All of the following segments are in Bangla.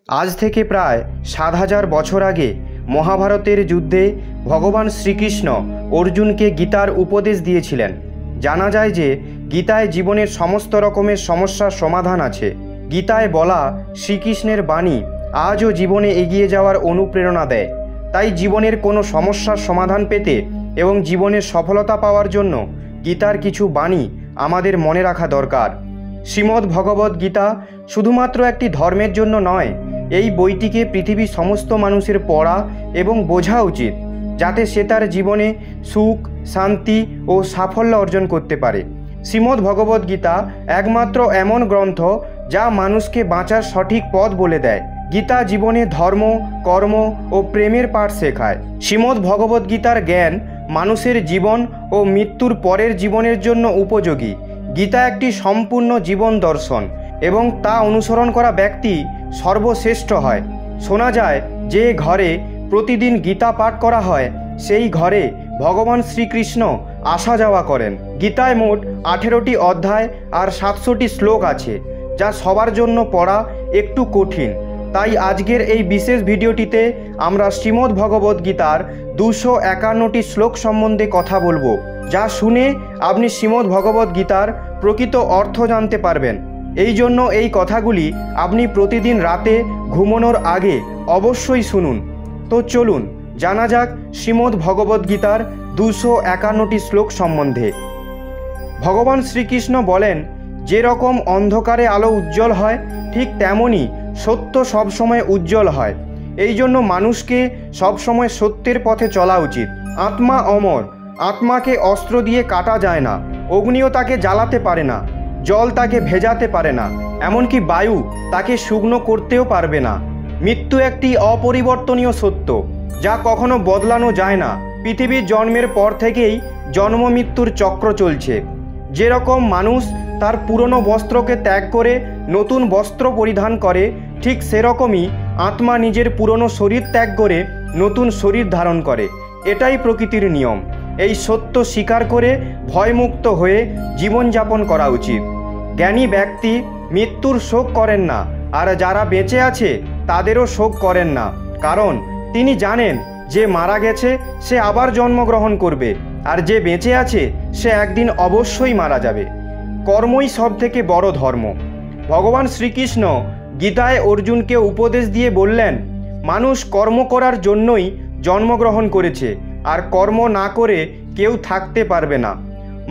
আজ থেকে প্রায় ৭,০০০ বছর আগে মহাভারতের যুদ্ধে ভগবান শ্রীকৃষ্ণ অর্জুনকে গীতার উপদেশ দিয়েছিলেন। জানা যায় যে গীতায় জীবনের সমস্ত রকমের সমস্যার সমাধান আছে। গীতায় বলা শ্রীকৃষ্ণের বাণী আজও জীবনে এগিয়ে যাওয়ার অনুপ্রেরণা দেয়। তাই জীবনের কোনো সমস্যার সমাধান পেতে এবং জীবনের সফলতা পাওয়ার জন্য গীতার কিছু বাণী আমাদের মনে রাখা দরকার। শ্রীমদ্ ভগবদ্ গীতা শুধুমাত্র একটি ধর্মের জন্য নয়, এই বইটিকে পৃথিবীর সমস্ত মানুষের পড়া এবং বোঝা উচিত, যাতে সে তার জীবনে সুখ, শান্তি ও সাফল্য অর্জন করতে পারে। শ্রীমদ্ ভগবদ্ গীতা একমাত্র এমন গ্রন্থ যা মানুষকে বাঁচার সঠিক পথ বলে দেয়। গীতা জীবনে ধর্ম, কর্ম ও প্রেমের পাঠ শেখায়। শ্রীমদ্ ভগবদ্ গীতার জ্ঞান মানুষের জীবন ও মৃত্যুর পরের জীবনের জন্য উপযোগী। গীতা একটি সম্পূর্ণ জীবন দর্শন এবং তা অনুসরণ করা ব্যক্তি সর্বশ্রেষ্ঠ হয়। শোনা যায় যে ঘরে প্রতিদিন গীতা পাঠ করা হয় সেই ঘরে ভগবান শ্রীকৃষ্ণ আসা যাওয়া করেন। গীতায় মোট 18টি অধ্যায় আর 700টি শ্লোক আছে, যা সবার জন্য পড়া একটু কঠিন। তাই আজকের এই বিশেষ ভিডিওটিতে আমরা শ্রীমদ্ ভগবদ্ গীতার 251টি শ্লোক সম্বন্ধে কথা বলবো, যা শুনে আপনি শ্রীমদ্ ভগবদ্ গীতার প্রকৃত অর্থ জানতে পারবেন। এই জন্য এই কথাগুলি আপনি প্রতিদিন রাতে ঘুমানোর আগে অবশ্যই শুনুন। তো চলুন জানা যাক শ্রীমদ্ ভগবদ্ গীতার 251টি শ্লোক সম্বন্ধে। ভগবান শ্রীকৃষ্ণ বলেন, যেরকম অন্ধকারে আলো উজ্জ্বল হয় ঠিক তেমনই সত্য সবসময় উজ্জ্বল হয়। এই জন্য মানুষকে সবসময় সত্যের পথে চলা উচিত। আত্মা অমর, আত্মাকে অস্ত্র দিয়ে কাটা যায় না, অগ্নিও তাকে জ্বালাতে পারে না, জল তাকে ভেজাতে পারে না, এমনকি বায়ু তাকে শুকনো করতেও পারবে না। মৃত্যু একটি অপরিবর্তনীয় সত্য, যা কখনো বদলানো যায় না। পৃথিবীর জন্মের পর থেকেই জন্ম মৃত্যুর চক্র চলছে। যেরকম মানুষ তার পুরনো বস্ত্রকে ত্যাগ করে নতুন বস্ত্র পরিধান করে, ঠিক সেরকমই আত্মা নিজের পুরনো শরীর ত্যাগ করে নতুন শরীর ধারণ করে। এটাই প্রকৃতির নিয়ম। এই সত্য স্বীকার করে ভয়মুক্ত হয়ে জীবনযাপন করা উচিত। জ্ঞানী ব্যক্তি মৃত্যুর শোক করেন না, আর যারা বেঁচে আছে তাদেরও শোক করেন না, কারণ তিনি জানেন যে মারা গেছে সে আবার জন্মগ্রহণ করবে, আর যে বেঁচে আছে সে একদিন অবশ্যই মারা যাবে। কর্মই সব থেকে বড় ধর্ম। ভগবান শ্রীকৃষ্ণ গীতায় অর্জুনকে উপদেশ দিয়ে বললেন, মানুষ কর্ম করার জন্যই জন্মগ্রহণ করেছে, আর কর্ম না করে কেউ থাকতে পারবে না।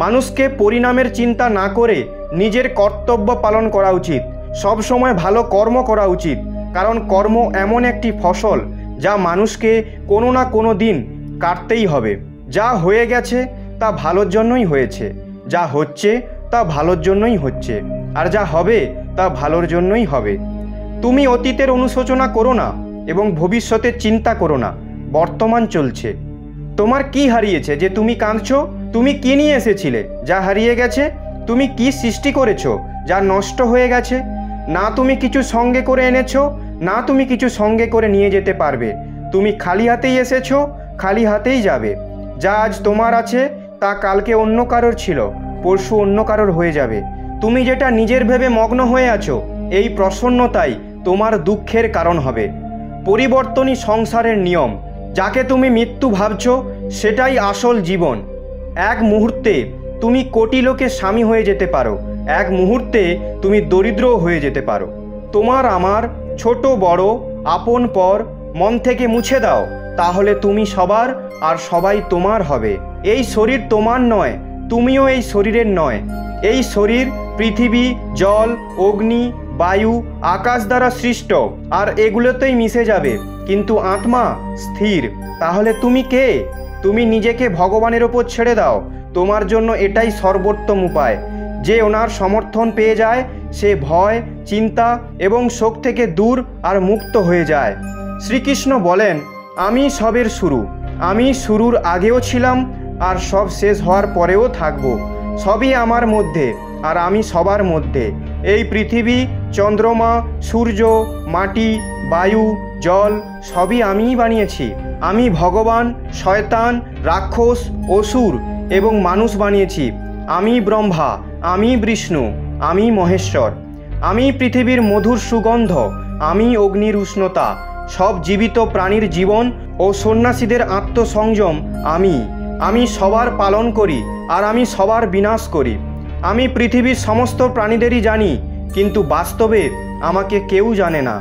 মানুষকে পরিণামের চিন্তা না করে নিজের কর্তব্য পালন করা উচিত। সব সময় ভালো কর্ম করা উচিত, কারণ কর্ম এমন একটি ফসল যা মানুষকে কোনো না কোনো দিন কাটতেই হবে। যা হয়ে গেছে তা ভালোর জন্যই হয়েছে, যা হচ্ছে তা ভালোর জন্যই হচ্ছে, আর যা হবে তা ভালোর জন্যই হবে। তুমি অতীতের অনুশোচনা করো না এবং ভবিষ্যতের চিন্তা করো না। বর্তমান চলছে। তোমার কি হারিয়েছে যে তুমি কাঁদছো? তুমি কি নিয়ে এসেছিলে যা হারিয়ে গেছে? তুমি কি সৃষ্টি করেছো যা নষ্ট হয়ে গেছে? না তুমি কিছু সঙ্গে করে এনেছো, না তুমি কিছু সঙ্গে করে নিয়ে যেতে পারবে। তুমি খালি হাতেই এসেছো, খালি হাতেই যাবে। যা আজ তোমার আছে তা কালকে অন্য কারোর ছিল, পরশু অন্য কারোর হয়ে যাবে। তুমি যেটা নিজের ভেবে মগ্ন হয়ে আছো, এই প্রসন্নতাই তোমার দুঃখের কারণ হবে। পরিবর্তনই সংসারের নিয়ম। যাকে তুমি মৃত্যু ভাবছো সেটাই আসল জীবন। এক মুহূর্তে তুমি কোটি লোকের স্বামী হয়ে যেতে পারো, এক মুহূর্তে তুমি দরিদ্রও হয়ে যেতে পারো। তোমার আমার, ছোট বড়, আপন পর মন থেকে মুছে দাও, তাহলে তুমি সবার আর সবাই তোমার হবে। এই শরীর তোমার নয়, তুমিও এই শরীরের নয়। এই শরীর পৃথিবী, জল, অগ্নি, বায়ু, আকাশ দ্বারা সৃষ্ট, আর এগুলোতেই মিশে যাবে, কিন্তু আত্মা স্থির। তাহলে তুমি কে? তুমি নিজেকে ভগবানের ওপর ছেড়ে দাও। তোমার জন্য এটাই সর্বোত্তম উপায়। যে ওনার সমর্থন পেয়ে যায় সে ভয়, চিন্তা এবং শোক থেকে দূর আর মুক্ত হয়ে যায়। শ্রীকৃষ্ণ বলেন, আমি সবের শুরু। আমি শুরুর আগেও ছিলাম আর সব শেষ হওয়ার পরেও থাকব। সবই আমার মধ্যে আর আমি সবার মধ্যে। এই পৃথিবী, চন্দ্রমা, সূর্য, মাটি, বায়ু, জল সবই আমিই বানিয়েছি। আমি ভগবান, শয়তান, রাক্ষস, অসুর এবং মানুষ বানিয়েছি। আমি ব্রহ্মা, আমি বিষ্ণু, আমি মহেশ্বর। আমি পৃথিবীর মধুর সুগন্ধ, আমি অগ্নির উষ্ণতা, সব জীবিত প্রাণীর জীবন ও সন্ন্যাসীদের আত্মসংযম আমি সবার পালন করি আর আমি সবার বিনাশ করি। আমি পৃথিবীর সমস্ত প্রাণীদেরই জানি, কিন্তু বাস্তবে আমাকে কেউ জানে না।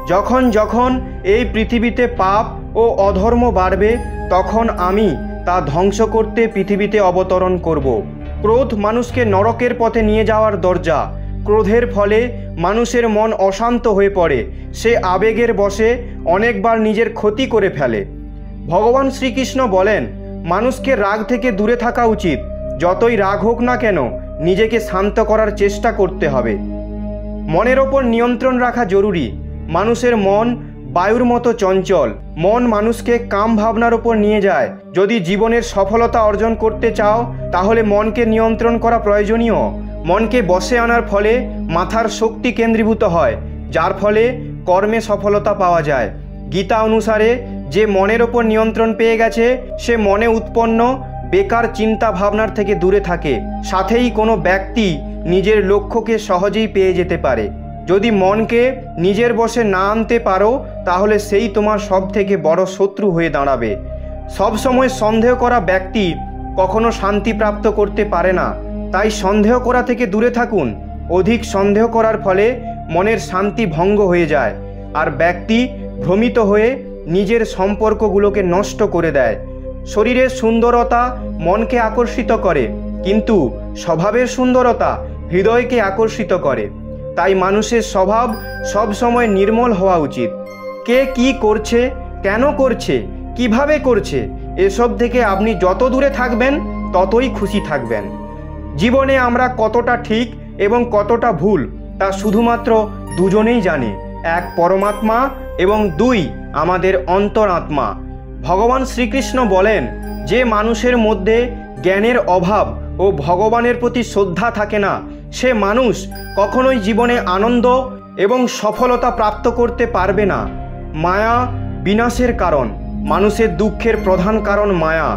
যখন যখন এই পৃথিবীতে পাপ ও অধর্ম বাড়বে, তখন আমি তা ধ্বংস করতে পৃথিবীতে অবতরণ করব। ক্রোধ মানুষকে নরকের পথে নিয়ে যাওয়ার দরজা। ক্রোধের ফলে মানুষের মন অশান্ত হয়ে পড়ে, সে আবেগের বশে অনেকবার নিজের ক্ষতি করে ফেলে। ভগবান শ্রীকৃষ্ণ বলেন, মানুষকে রাগ থেকে দূরে থাকা উচিত। যতই রাগ হোক না কেন, নিজেকে শান্ত করার চেষ্টা করতে হবে। মনের ওপর নিয়ন্ত্রণ রাখা জরুরি। মানুষের মন বায়ুর মতো চঞ্চল। মন মানুষকে কাম ভাবনার ওপর নিয়ে যায়। যদি জীবনের সফলতা অর্জন করতে চাও, তাহলে মনকে নিয়ন্ত্রণ করা প্রয়োজনীয়। মনকে বশে আনার ফলে মাথার শক্তি কেন্দ্রীভূত হয়, যার ফলে কর্মে সফলতা পাওয়া যায়। গীতা অনুসারে যে মনের ওপর নিয়ন্ত্রণ পেয়ে গেছে, সে মনে উৎপন্ন বেকার চিন্তা ভাবনার থেকে দূরে থাকে। সাথেই কোনো ব্যক্তি নিজের লক্ষ্যকে সহজেই পেয়ে যেতে পারে। যদি মনকে নিজের বশে না আনতে পারো, তাহলে সেই তোমার সব থেকে বড় শত্রু হয়ে দাঁড়াবে। সবসময় সন্দেহ করা ব্যক্তি কখনো শান্তি প্রাপ্ত করতে পারে না। তাই সন্দেহ করা থেকে দূরে থাকুন। অধিক সন্দেহ করার ফলে মনের শান্তি ভঙ্গ হয়ে যায়, আর ব্যক্তি ভ্রমিত হয়ে নিজের সম্পর্কগুলোকে নষ্ট করে দেয়। শরীরের সুন্দরতা মনকে আকর্ষিত করে, কিন্তু স্বভাবের সুন্দরতা হৃদয়কে আকর্ষিত করে। তাই মানুষের স্বভাব সবসময় নির্মল হওয়া উচিত। কে কি করছে, কেন করছে, কিভাবে করছে, এসব থেকে আপনি যত দূরে থাকবেন ততই খুশি থাকবেন। জীবনে আমরা কতটা ঠিক এবং কতটা ভুল তা শুধুমাত্র দুজনেই জানে, এক পরমাত্মা এবং দুই আমাদের অন্তরাত্মা। ভগবান শ্রীকৃষ্ণ বলেন, যে মানুষের মধ্যে জ্ঞানের অভাব ও ভগবানের প্রতি শ্রদ্ধা থাকে না, সে মানুষ কখনোই জীবনে আনন্দ এবং সফলতা প্রাপ্ত করতে পারবে না। মায়া বিনাশের কারণ। মানুষের দুঃখের প্রধান কারণ মায়া।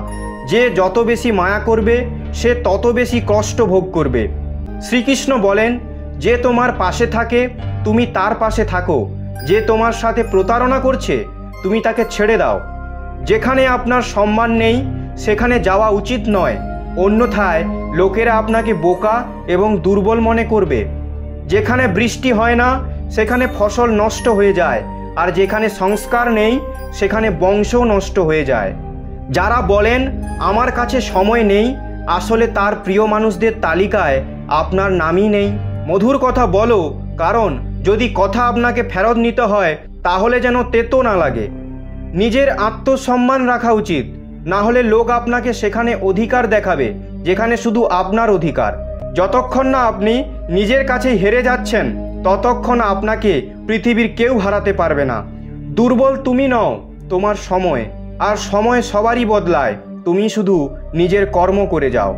যে যত বেশি মায়া করবে, সে তত বেশি কষ্ট ভোগ করবে। শ্রীকৃষ্ণ বলেন, যে তোমার পাশে থাকে তুমি তার পাশে থাকো, যে তোমার সাথে প্রতারণা করছে তুমি তাকে ছেড়ে দাও। যেখানে আপনার সম্মান নেই সেখানে যাওয়া উচিত নয়, অন্যথায় লোকেরা আপনাকে বোকা এবং দুর্বল মনে করবে। যেখানে বৃষ্টি হয় না সেখানে ফসল নষ্ট হয়ে যায়, আর যেখানে সংস্কার নেই সেখানে বংশও নষ্ট হয়ে যায়। যারা বলেন আমার কাছে সময় নেই, আসলে তার প্রিয় মানুষদের তালিকায় আপনার নামই নেই। মধুর কথা বলো, কারণ যদি কথা আপনাকে ফেরত নিতে হয় তাহলে যেন তেতো না লাগে। নিজের আত্মসম্মান রাখা উচিত, না হলে লোক আপনাকে সেখানে অধিকার দেখাবে যেখানে শুধু আপনার অধিকার। যতক্ষণ না আপনি নিজের কাছে হেরে যাচ্ছেন, ততক্ষণ আপনাকে পৃথিবীর কেউ হারাতে পারবে না। দুর্বল তুমি নও, তোমার সময়, আর সময় সবারই বদলায়। তুমি শুধু নিজের কর্ম করে যাও।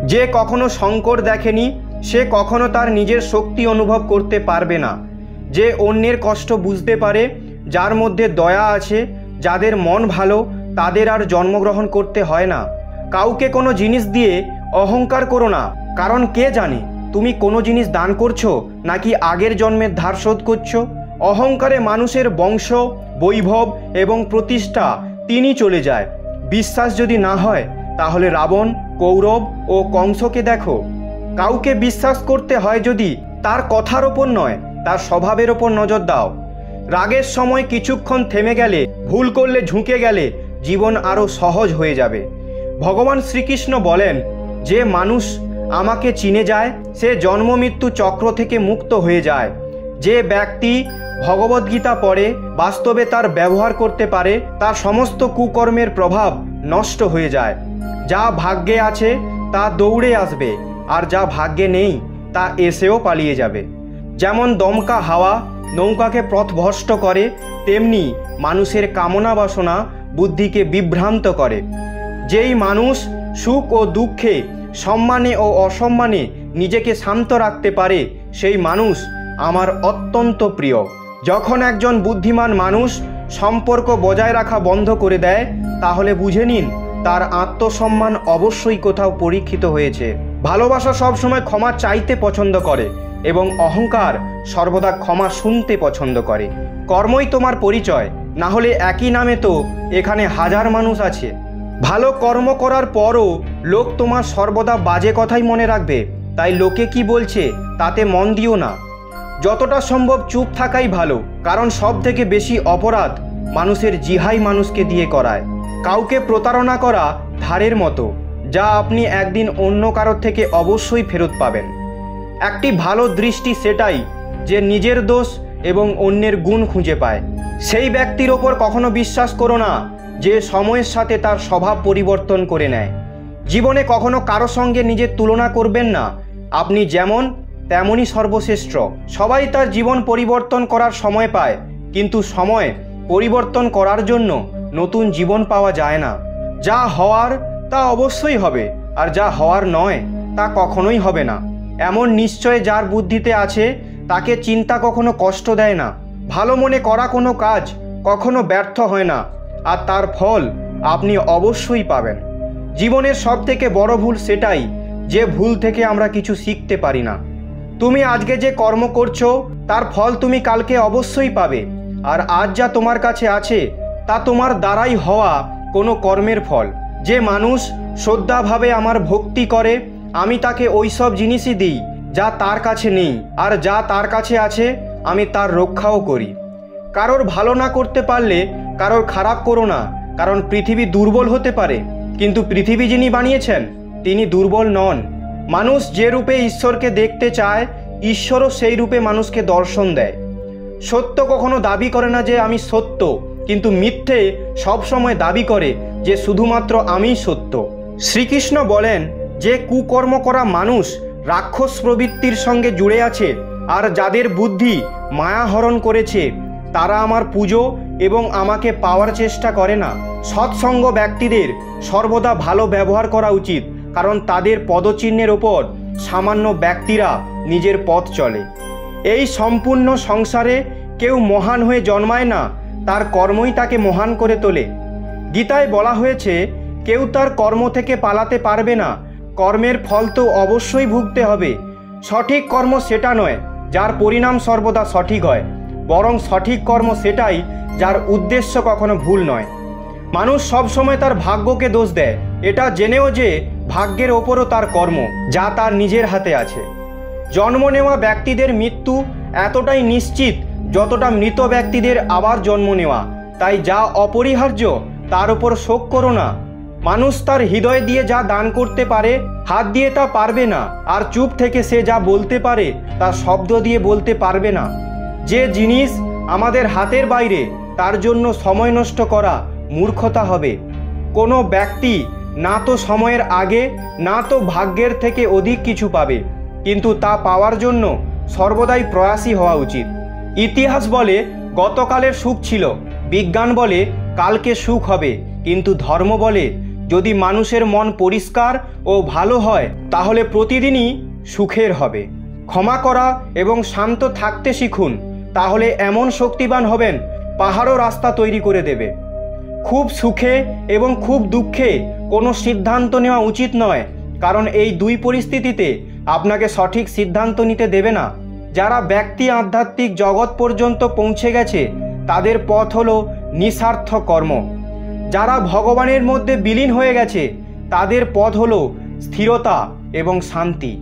যে কখনো সংকট দেখেনি, সে কখনো তার নিজের শক্তি অনুভব করতে পারবে না। যে অন্যের কষ্ট বুঝতে পারে, যার মধ্যে দয়া আছে, যাদের মন ভালো, তাদের আর জন্মগ্রহণ করতে হয় না। কাউকে কোনো জিনিস দিয়ে অহংকার করো না, কারণ কে জানে তুমি কোনো জিনিস দান করছো নাকি আগের জন্মের ধার শোধ করছো। অহংকারে মানুষের বংশ, বৈভব এবং প্রতিষ্ঠা তিনি চলে যায়। বিশ্বাস যদি না হয় তাহলে রাবণ, কৌরব ও কংসকে দেখো। কাউকে বিশ্বাস করতে হয় যদি তার কথার ওপর নয়, তার স্বভাবের ওপর নজর দাও। রাগের সময় কিছুক্ষণ থেমে গেলে, ভুল করলে ঝুঁকে গেলে জীবন আরও সহজ হয়ে যাবে। ভগবান শ্রীকৃষ্ণ বলেন, যে মানুষ আমাকে চিনে যায় সে জন্ম মৃত্যু চক্র থেকে মুক্ত হয়ে যায়। যে ব্যক্তি ভগবদ্গীতা পড়ে, বাস্তবে তার ব্যবহার করতে পারে, তার সমস্ত কুকর্মের প্রভাব নষ্ট হয়ে যায়। যা ভাগ্যে আছে তা দৌড়ে আসবে, আর যা ভাগ্যে নেই তা এসেও পালিয়ে যাবে। যেমন দমকা হাওয়া নৌকাকে পথভ্রষ্ট করে, তেমনি মানুষের কামনা বাসনা বুদ্ধিকে বিভ্রান্ত করে। যেই মানুষ সুখ ও দুঃখে, সম্মানে ও অসম্মানে নিজেকে শান্ত রাখতে পারে, সেই মানুষ আমার অত্যন্ত প্রিয়। যখন একজন বুদ্ধিমান মানুষ সম্পর্ক বজায় রাখা বন্ধ করে দেয়, তাহলে বুঝে নিন তার আত্মসম্মান অবশ্যই কোথাও পরীক্ষিত হয়েছে। ভালোবাসা সবসময় ক্ষমা চাইতে পছন্দ করে, এবং অহংকার সর্বদা ক্ষমা শুনতে পছন্দ করে। কর্মই তোমার পরিচয়, না হলে একই নামে তো এখানে হাজার মানুষ আছে। ভালো কর্ম করার পরও লোক তোমার সর্বদা বাজে কথাই মনে রাখবে, তাই লোকে কি বলছে তাতে মন দিও না। যতটা সম্ভব চুপ থাকাই ভালো, কারণ সব থেকে বেশি অপরাধ মানুষের জিহাই মানুষকে দিয়ে করায়। কাউকে প্রতারণা করা ধারের মতো, যা আপনি একদিন অন্য কারোর থেকে অবশ্যই ফেরত পাবেন। একটি ভালো দৃষ্টি সেটাই যে নিজের দোষ এবং অন্যের গুণ খুঁজে পায়। সেই ব্যক্তির ওপর কখনো বিশ্বাস করো না যে সময়ের সাথে তার স্বভাব পরিবর্তন করে নেয়। জীবনে কখনো কারো সঙ্গে নিজের তুলনা করবেন না। আপনি যেমন তেমনই সর্বশ্রেষ্ঠ। সবাই তার জীবন পরিবর্তন করার সময় পায়, কিন্তু সময় পরিবর্তন করার জন্য নতুন জীবন পাওয়া যায় না। যা হওয়ার তা অবশ্যই হবে, আর যা হওয়ার নয় তা কখনোই হবে না। এমন নিশ্চয় যার বুদ্ধিতে আছে, তাকে চিন্তা কখনো কষ্ট দেয় না। ভালো মনে করা কোনো কাজ কখনো ব্যর্থ হয় না, আর তার ফল আপনি অবশ্যই পাবেন। জীবনের সবথেকে বড় ভুল সেটাই যে ভুল থেকে আমরা কিছু শিখতে পারি না। তুমি আজকে যে কর্ম করছো তার ফল তুমি কালকে অবশ্যই পাবে, আর আজ যা তোমার কাছে আছে তা তোমার দ্বারাই হওয়া কোনো কর্মের ফল। যে মানুষ শ্রদ্ধাভাবে আমার ভক্তি করে, আমি তাকে ওই সব জিনিসই দিই যা তার কাছে নেই, আর যা তার কাছে আছে আমি তার রক্ষাও করি। কারোর ভালো না করতে পারলে কারোর খারাপ করো না, কারণ পৃথিবী দুর্বল হতে পারে, কিন্তু পৃথিবী যিনি বানিয়েছেন তিনি দুর্বল নন। মানুষ যে রূপে ঈশ্বরকে দেখতে চায়, ঈশ্বরও সেই রূপে মানুষকে দর্শন দেয়। সত্য কখনো দাবি করে না যে আমি সত্য, কিন্তু মিথ্যে সবসময় দাবি করে যে শুধুমাত্র আমিই সত্য। শ্রীকৃষ্ণ বলেন যে কুকর্ম করা মানুষ রাক্ষস প্রবৃত্তির সঙ্গে জুড়ে আছে, আর যাদের বুদ্ধি মায়া হরণ করেছে তারা আমার পুজো এবং আমাকে পাওয়ার চেষ্টা করে না। সৎসঙ্গ ব্যক্তিদের সর্বদা ভালো ব্যবহার করা উচিত, কারণ তাদের পদচিহ্নের ওপর সামান্য ব্যক্তিরা নিজের পথ চলে। এই সম্পূর্ণ সংসারে কেউ মহান হয়ে জন্মায় না, তার কর্মই তাকে মহান করে তোলে। গীতায় বলা হয়েছে কেউ তার কর্ম থেকে পালাতে পারবে না, কর্মের ফল তো অবশ্যই ভুগতে হবে। সঠিক কর্ম সেটা নয় যার পরিণাম সর্বদা সঠিক হয়, বরং সঠিক কর্ম সেটাই যার উদ্দেশ্য কখনো ভুল নয়। মানুষ সবসময় তার ভাগ্যকে দোষ দেয়, এটা জেনেও যে ভাগ্যের ওপরও তার কর্ম, যা তার নিজের হাতে আছে। জন্ম নেওয়া ব্যক্তিদের মৃত্যু এতটাই নিশ্চিত যতটা মৃত ব্যক্তিদের আবার জন্ম নেওয়া, তাই যা অপরিহার্য তার উপর শোক করো না। মানুষ তার হৃদয় দিয়ে যা দান করতে পারে হাত দিয়ে তা পারবে না, আর চুপ থেকে সে যা বলতে পারে তা শব্দ দিয়ে বলতে পারবে না। যে জিনিস আমাদের হাতের বাইরে তার জন্য সময় নষ্ট করা মূর্খতা হবে। কোনো ব্যক্তি না তো সময়ের আগে না তো ভাগ্যের থেকে অধিক কিছু পাবে, কিন্তু তা পাওয়ার জন্য সর্বদাই প্রয়াসী হওয়া উচিত। ইতিহাস বলে গতকালের সুখ ছিল, বিজ্ঞান বলে কালকে সুখ হবে, কিন্তু ধর্ম বলে যদি মানুষের মন পরিষ্কার ও ভালো হয় তাহলে প্রতিদিনই সুখের হবে। ক্ষমা করা এবং শান্ত থাকতে শিখুন, তাহলে এমন শক্তিবান হবেন পাহাড়ও রাস্তা তৈরি করে দেবে। খুব সুখে এবং খুব দুঃখে কোনো সিদ্ধান্ত নেওয়া উচিত নয়, কারণ এই দুই পরিস্থিতিতে আপনাকে সঠিক সিদ্ধান্ত নিতে দেবে না। যারা ব্যক্তি আধ্যাত্মিক জগৎ পর্যন্ত পৌঁছে গেছে তাদের পথ হলো নিঃস্বার্থ কর্ম। যারা ভগবানের মধ্যে বিলীন হয়ে গেছে তাদের পথ হলো স্থিরতা এবং শান্তি।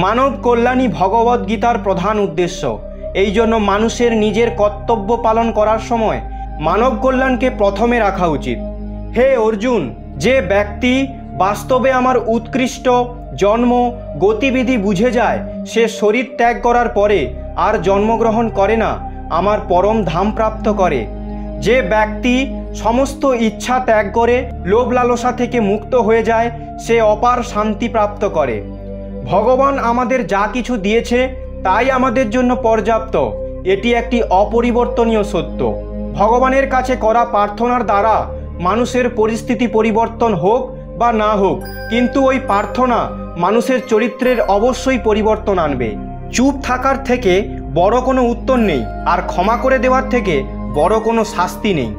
মানব কল্যাণই ভগবদ্গীতার প্রধান উদ্দেশ্য। এই জন্য মানুষের নিজের কর্তব্য পালন করার সময় মানব কল্যাণকে প্রথমে রাখা উচিত। হে অর্জুন, যে ব্যক্তি বাস্তবে আমার উৎকৃষ্ট জন্ম গতিবিধি বুঝে যায় সে শরীর ত্যাগ করার পরে আর জন্মগ্রহণ করে না, আমার পরম ধাম প্রাপ্ত করে। যে ব্যক্তি সমস্ত ইচ্ছা ত্যাগ করে লোভ লালসা থেকে মুক্ত হয়ে যায় সে অপার শান্তি প্রাপ্ত করে। ভগবান আমাদের যা কিছু দিয়েছে তাই আমাদের জন্য পর্যাপ্ত, এটি একটি অপরিবর্তনীয় সত্য। ভগবানের কাছে করা প্রার্থনার দ্বারা মানুষের পরিস্থিতি পরিবর্তন হোক বা না হোক, কিন্তু ওই প্রার্থনা মানুষের চরিত্রের অবশ্যই পরিবর্তন আনবে। চুপ থাকার থেকে বড় কোনো উত্তর নেই, আর ক্ষমা করে দেওয়ার থেকে বড় কোনো শাস্তি নেই।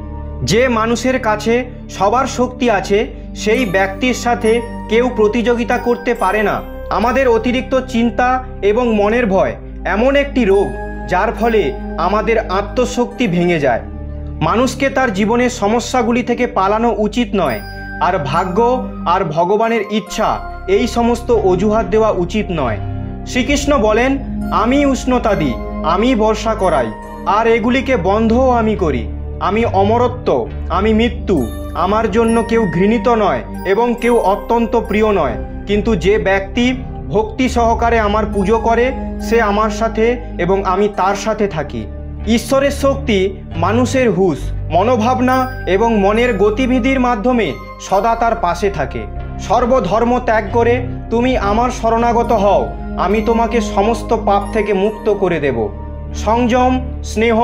যে মানুষের কাছে সবার শক্তি আছে সেই ব্যক্তির সাথে কেউ প্রতিযোগিতা করতে পারে না। আমাদের অতিরিক্ত চিন্তা এবং মনের ভয় এমন একটি রোগ যার ফলে আমাদের আত্মশক্তি ভেঙে যায়। মানুষকে তার জীবনের সমস্যাগুলি থেকে পালানো উচিত নয়, আর ভাগ্য আর ভগবানের ইচ্ছা এই সমস্ত অজুহাত দেওয়া উচিত নয়। শ্রীকৃষ্ণ বলেন, আমি উষ্ণতা দিই, আমি বর্ষা করাই, আর এগুলিকে বন্ধও আমি করি। আমি অমরত্ব, আমি মৃত্যু, আমার জন্য কেউ ঘৃণিত নয় এবং কেউ অত্যন্ত প্রিয় নয়। কিন্তু যে ব্যক্তি ভক্তি সহকারে আমার পুজো করে সে আমার সাথে এবং আমি তার সাথে থাকি। ঈশ্বরের শক্তি মানুষের হুঁশ, মনোভাবনা এবং মনের গতিবিধির মাধ্যমে সদা তার পাশে থাকে। সর্বধর্ম ত্যাগ করে তুমি আমার শরণাগত হও, আমি তোমাকে সমস্ত পাপ থেকে মুক্ত করে দেব। সংযম, স্নেহ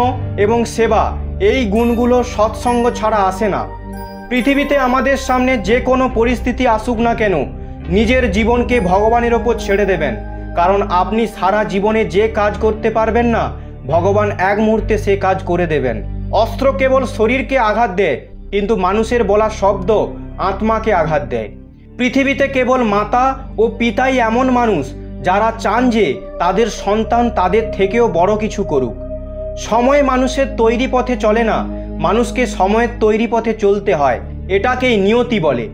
এবং সেবা এই গুণগুলো সৎসঙ্গ ছাড়া আসে না। পৃথিবীতে আমাদের সামনে যে কোনো পরিস্থিতি আসুক না কেন, নিজের জীবনকে ভগবানের ওপর ছেড়ে দেবেন, কারণ আপনি সারা জীবনে যে কাজ করতে পারবেন না, ভগবান এক মুহূর্তে সে কাজ করে দেবেন। অস্ত্র কেবল শরীরকে আঘাত দেয়, কিন্তু মানুষের বলা শব্দ আত্মাকে আঘাত দেয়। পৃথিবীতে কেবল মাতা ও পিতাই এমন মানুষ যারা চান যে তাদের সন্তান তাদের থেকেও বড় কিছু করুক। সময় মানুষের তৈরি পথে চলে না, মানুষকে সময়ের তৈরি পথে চলতে হয়। এটাকেই নিয়তি বলে।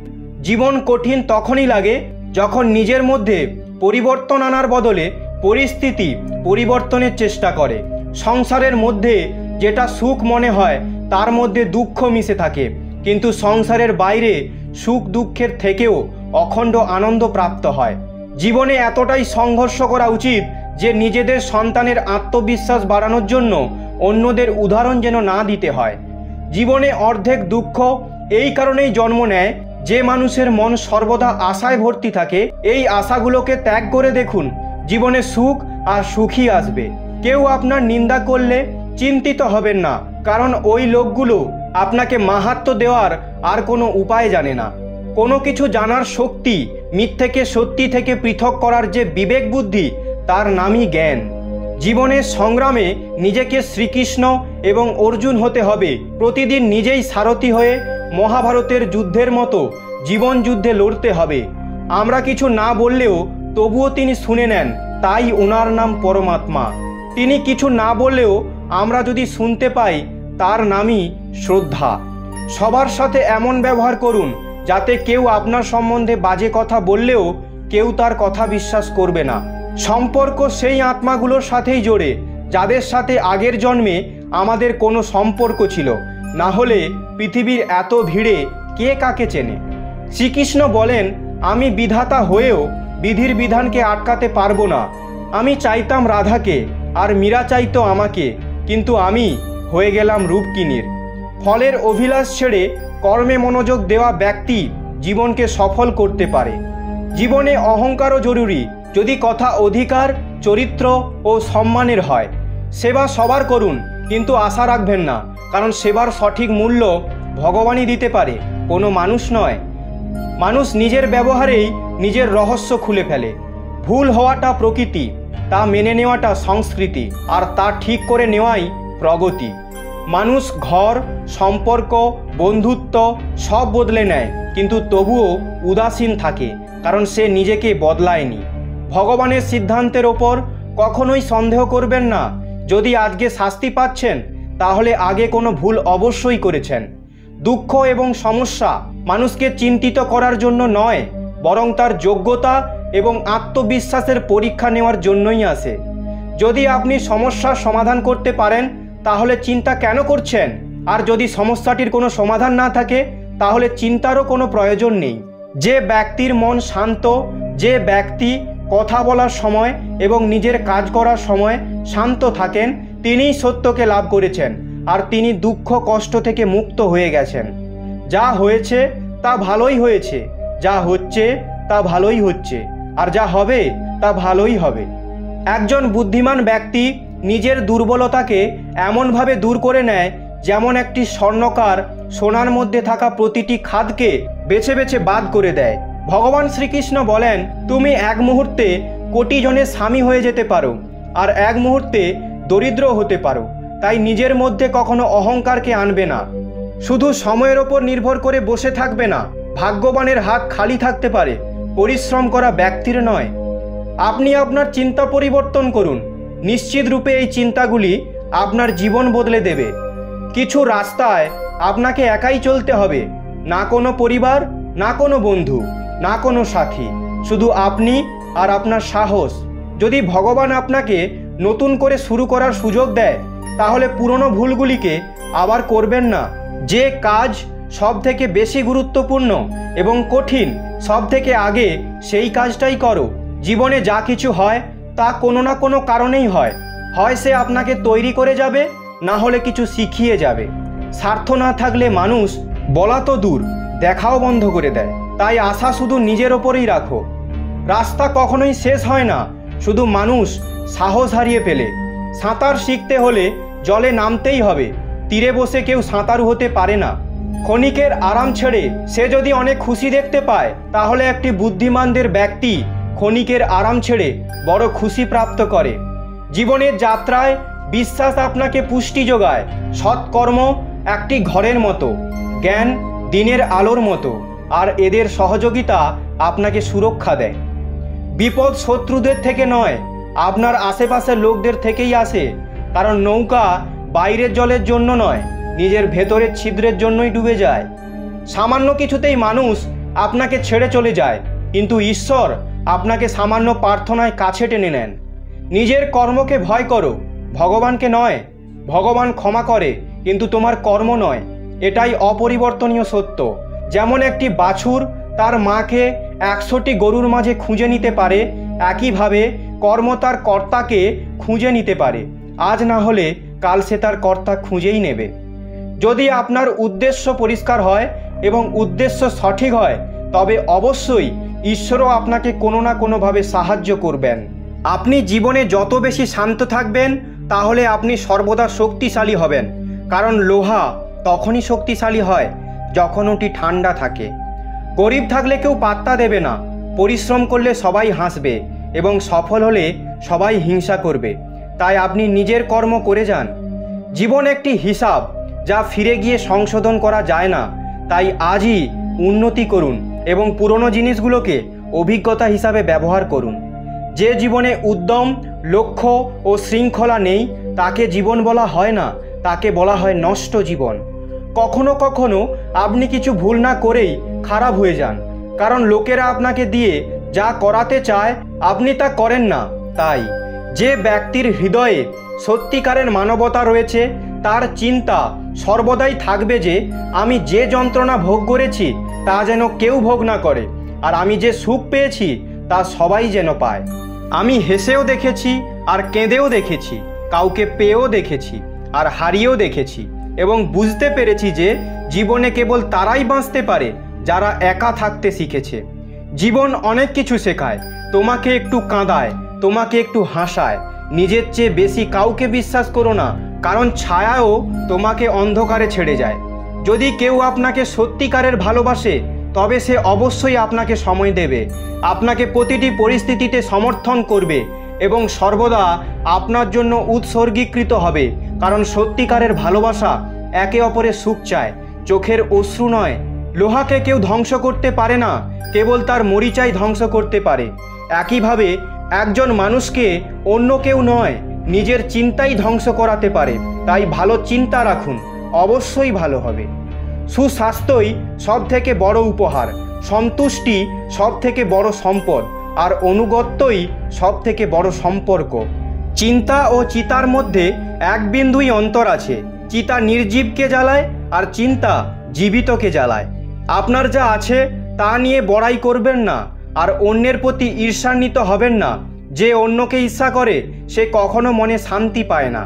জীবন কঠিন তখনই লাগে যখন নিজের মধ্যে পরিবর্তন আনার বদলে পরিস্থিতি পরিবর্তনের চেষ্টা করে। সংসারের মধ্যে যেটা সুখ মনে হয় তার মধ্যে দুঃখ মিশে থাকে, কিন্তু সংসারের বাইরে সুখ দুঃখের থেকেও অখণ্ড আনন্দ প্রাপ্ত হয়। জীবনে এতটাই সংঘর্ষ করা উচিত যে নিজেদের সন্তানের আত্মবিশ্বাস বাড়ানোর জন্য অন্যদের উদাহরণ যেন না দিতে হয়। জীবনে অর্ধেক দুঃখ এই কারণেই জন্ম নেয় যে মানুষের মন সর্বদা আশায় ভর্তি থাকে। এই আশাগুলোকে ত্যাগ করে দেখুন, জীবনে সুখ আর সুখী আসবে। কেউ আপনার নিন্দা করলে চিন্তিত হবেন না, কারণ ওই লোকগুলো আপনাকে মাহাত্ম্য দেওয়ার আর কোনো উপায় জানে না। কোনো কিছু জানার শক্তি, মিথ্যেকে সত্যি থেকে পৃথক করার যে বিবেক বুদ্ধি, তার নামই জ্ঞান। জীবনের সংগ্রামে নিজেকে শ্রীকৃষ্ণ এবং অর্জুন হতে হবে। প্রতিদিন নিজেই সারথি হয়ে মহাভারতের যুদ্ধের মতো জীবন যুদ্ধে লড়তে হবে। আমরা কিছু না বললেও তবুও তিনি শুনে নেন, তাই ওনার নাম পরমাত্মা। তিনি কিছু না বললেও আমরা যদি শুনতে পাই, তার নামই শ্রদ্ধা। সবার সাথে এমন ব্যবহার করুন যাতে কেউ আপনার সম্বন্ধে বাজে কথা বললেও কেউ তার কথা বিশ্বাস করবে না। সম্পর্ক সেই আত্মাগুলোর সাথেই জোড়ে যাদের সাথে আগের জন্মে আমাদের কোনো সম্পর্ক ছিল, না হলে পৃথিবীর এত ভিড়ে কে কাকে চেনে। শ্রীকৃষ্ণ বলেন, আমি বিধাতা হয়েও বিধির বিধানকে আটকাতে পারবো না। আমি চাইতাম রাধাকে আর মীরা চাইতো আমাকে, কিন্তু আমি হয়ে গেলাম রূপকিনীর। ফলের অভিলাষ ছেড়ে কর্মে মনোযোগ দেওয়া ব্যক্তি জীবনকে সফল করতে পারে। জীবনে অহংকারও জরুরি, যদি কথা অধিকার, চরিত্র ও সম্মানের হয়। সেবা সবার করুন, কিন্তু আশা রাখবেন না, কারণ সেবার সঠিক মূল্য ভগবানই দিতে পারে, কোনো মানুষ নয়। মানুষ নিজের ব্যবহারেই নিজের রহস্য খুলে ফেলে। ভুল হওয়াটা প্রকৃতি, তা মেনে নেওয়াটা সংস্কৃতি, আর তা ঠিক করে নেওয়াই প্রগতি। মানুষ ঘর, সম্পর্ক, বন্ধুত্ব সব বদলে নেয়, কিন্তু তবুও উদাসীন থাকে, কারণ সে নিজেকে বদলায়নি। ভগবানের সিদ্ধান্তের ওপর কখনোই সন্দেহ করবেন না। যদি আজকে শাস্তি পাচ্ছেন, তাহলে আগে কোনো ভুল অবশ্যই করেছেন। দুঃখ এবং সমস্যা মানুষকে চিন্তিত করার জন্য নয়, বরং তার যোগ্যতা এবং আত্মবিশ্বাসের পরীক্ষা নেওয়ার জন্যই আসে। যদি আপনি সমস্যার সমাধান করতে পারেন, তাহলে চিন্তা কেন করছেন? আর যদি সমস্যাটির কোনো সমাধান না থাকে, তাহলে চিন্তারও কোনো প্রয়োজন নেই। যে ব্যক্তির মন শান্ত, যে ব্যক্তি কথা বলার সময় এবং নিজের কাজ করার সময় শান্ত থাকেন, তিনিই সত্যকে লাভ করেছেন, আর তিনি দুঃখ কষ্ট থেকে মুক্ত হয়ে গেছেন। যা হয়েছে তা ভালোই হয়েছে, যা হচ্ছে তা ভালোই হচ্ছে, আর যা হবে তা ভালোই হবে। একজন বুদ্ধিমান ব্যক্তি নিজের দুর্বলতাকে এমনভাবে দূর করে নেয় যেমন একটি স্বর্ণকার সোনার মধ্যে থাকা প্রতিটি খাদকে বেছে বেছে বাদ করে দেয়। ভগবান শ্রীকৃষ্ণ বলেন, তুমি এক মুহূর্তে কোটি জনের স্বামী হয়ে যেতে পারো, আর এক মুহূর্তে দরিদ্র হতে পারো। তাই নিজের মধ্যে কখনো অহংকারকে আনবে না। শুধু সময়ের ওপর নির্ভর করে বসে থাকবে না। ভাগ্যবানের হাত খালি থাকতে পারে, পরিশ্রম করা ব্যক্তির নয়। আপনি আপনার চিন্তা পরিবর্তন করুন, নিশ্চিত রূপে এই চিন্তাগুলি আপনার জীবন বদলে দেবে। কিছু রাস্তায় আপনাকে একাই চলতে হবে, না কোনো পরিবার, না কোনো বন্ধু, না কোনো সাথী, শুধু আপনি আর আপনার সাহস। যদি ভগবান আপনাকে নতুন করে শুরু করার সুযোগ দেয়, তাহলে পুরনো ভুলগুলিকে আবার করবেন না। যে কাজ সব থেকে বেশি গুরুত্বপূর্ণ এবং কঠিন, সব থেকে আগে সেই কাজটাই করো। জীবনে যা কিছু হয় তা কোনো না কোনো কারণেই হয়। হয় সে আপনাকে তৈরি করে যাবে, না হলে কিছু শিখিয়ে যাবে। স্বার্থ না থাকলে মানুষ বলা তো দূর, দেখাও বন্ধ করে দেয়। তাই আশা শুধু নিজের ওপরেই রাখো। রাস্তা কখনোই শেষ হয় না, শুধু মানুষ সাহস হারিয়ে ফেলে। সাঁতার শিখতে হলে জলে নামতেই হবে, তীরে বসে কেউ সাঁতারু হতে পারে না। ক্ষণিকের আরাম ছেড়ে সে যদি অনেক খুশি দেখতে পায়, তাহলে একটি বুদ্ধিমানদের ব্যক্তি ক্ষণিকের আরাম ছেড়ে বড় খুশি প্রাপ্ত করে। জীবনের যাত্রায় বিশ্বাস আপনাকে পুষ্টি যোগায়। সৎকর্ম একটি ঘরের মতো, জ্ঞান দিনের আলোর মতো, আর এদের সহযোগিতা আপনাকে সুরক্ষা দেয়। বিপদ শত্রুদের থেকে নয়, আপনার আশেপাশের লোকদের থেকেই আসে। কারণ নৌকা বাইরের জলের জন্য নয়, নিজের ভেতরের ছিদ্রের জন্যই ডুবে যায়। সামান্য কিছুতেই মানুষ আপনাকে ছেড়ে চলে যায়, কিন্তু ঈশ্বর আপনাকে সামান্য প্রার্থনায় কাছে টেনে নেন। নিজের কর্মকে ভয় করো, ভগবানকে নয়। ভগবান ক্ষমা করে, কিন্তু তোমার কর্ম নয়। এটাই অপরিবর্তনীয় সত্য। যেমন একটি বাছুর তার মাকে 100টি গরুর মাঝে খুঁজে নিতে পারে, একইভাবে কর্ম তার কর্তাকে খুঁজে নিতে পারে। আজ না হলে কাল সে তার কর্তা খুঁজেই নেবে। যদি আপনার উদ্দেশ্য পরিষ্কার হয় এবং উদ্দেশ্য সঠিক হয়, তবে অবশ্যই ঈশ্বরও আপনাকে কোনো না কোনোভাবে সাহায্য করবেন। আপনি জীবনে যত বেশি শান্ত থাকবেন, তাহলে আপনি সর্বদা শক্তিশালী হবেন। কারণ লোহা তখনই শক্তিশালী হয় যখন ওটি ঠান্ডা থাকে। গরিব থাকলে কেউ পাত্তা দেবে না, পরিশ্রম করলে সবাই হাসবে এবং সফল হলে সবাই হিংসা করবে। তাই আপনি নিজের কর্ম করে যান। জীবন একটি হিসাব, যা ফিরে গিয়ে সংশোধন করা যায় না। তাই আজই উন্নতি করুন এবং পুরনো জিনিসগুলোকে অভিজ্ঞতা হিসাবে ব্যবহার করুন। যে জীবনে উদ্যম, লক্ষ্য ও শৃঙ্খলা নেই, তাকে জীবন বলা হয় না, তাকে বলা হয় নষ্ট জীবন। কখনো কখনো আপনি কিছু ভুল না করেই খারাপ হয়ে যান, কারণ লোকেরা আপনাকে দিয়ে যা করাতে চায় আপনি তা করেন না। তাই যে ব্যক্তির হৃদয়ে সত্যিকারের মানবতা রয়েছে, তার চিন্তা সর্বদাই থাকবে যে আমি যে যন্ত্রণা ভোগ করেছি তা যেন কেউ ভোগ না করে, আর আমি যে সুখ পেয়েছি তা সবাই যেন পায়। আমি হেসেও দেখেছি আর কেঁদেও দেখেছি, কাউকে পেয়েও দেখেছি আর হারিয়েও দেখেছি, এবং বুঝতে পেরেছি যে জীবনে কেবল তারাই বাঁচতে পারে যারা একা থাকতে শিখেছে। জীবন অনেক কিছু শেখায়, তোমাকে একটু কাঁদায়, তোমাকে একটু হাসায়। নিজের চেয়ে বেশি কাউকে বিশ্বাস করো না, কারণ ছায়াও তোমাকে অন্ধকারে ছেড়ে যায়। যদি কেউ আপনাকে সত্যিকারের ভালোবাসে, তবে সে অবশ্যই আপনাকে সময় দেবে, আপনাকে প্রতিটি পরিস্থিতিতে সমর্থন করবে এবং সর্বদা আপনার জন্য উৎসর্গীকৃত হবে। কারণ সত্যিকারের ভালোবাসা একে অপরের সুখ চায়, চোখের অশ্রু নয়। লোহাকে কেউ ধ্বংস করতে পারে না, কেবল তার মরিচাই ধ্বংস করতে পারে। একইভাবে একজন মানুষকে অন্য কেউ নয়, নিজের চিন্তাই ধ্বংস করাতে পারে। তাই ভালো চিন্তা রাখুন, অবশ্যই ভালো হবে। সুস্বাস্থ্যই সব থেকে বড় উপহার, সন্তুষ্টি সব থেকে বড় সম্পদ, আর অনুগত্যই সব থেকে বড় সম্পর্ক। চিন্তা ও চিতার মধ্যে এক বিন্দুই অন্তর আছে। চিতা নির্জীবকে জ্বালায় আর চিন্তা জীবিতকে জ্বালায়। আপনার যা আছে তা নিয়ে বড়াই করবেন না, আর অন্যের প্রতি ঈর্ষান্বিত হবেন না। যে অন্যকে ঈর্ষা করে সে কখনো মনে শান্তি পায় না।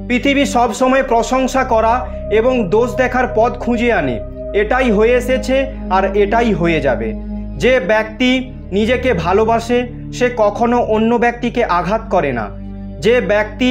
পৃথিবী সবসময় প্রশংসা করা এবং দোষ দেখার পথ খুঁজে আনে। এটাই হয়ে এসেছে আর এটাই হয়ে যাবে। যে ব্যক্তি নিজেকে ভালোবাসে সে কখনো অন্য ব্যক্তিকে আঘাত করে না। যে ব্যক্তি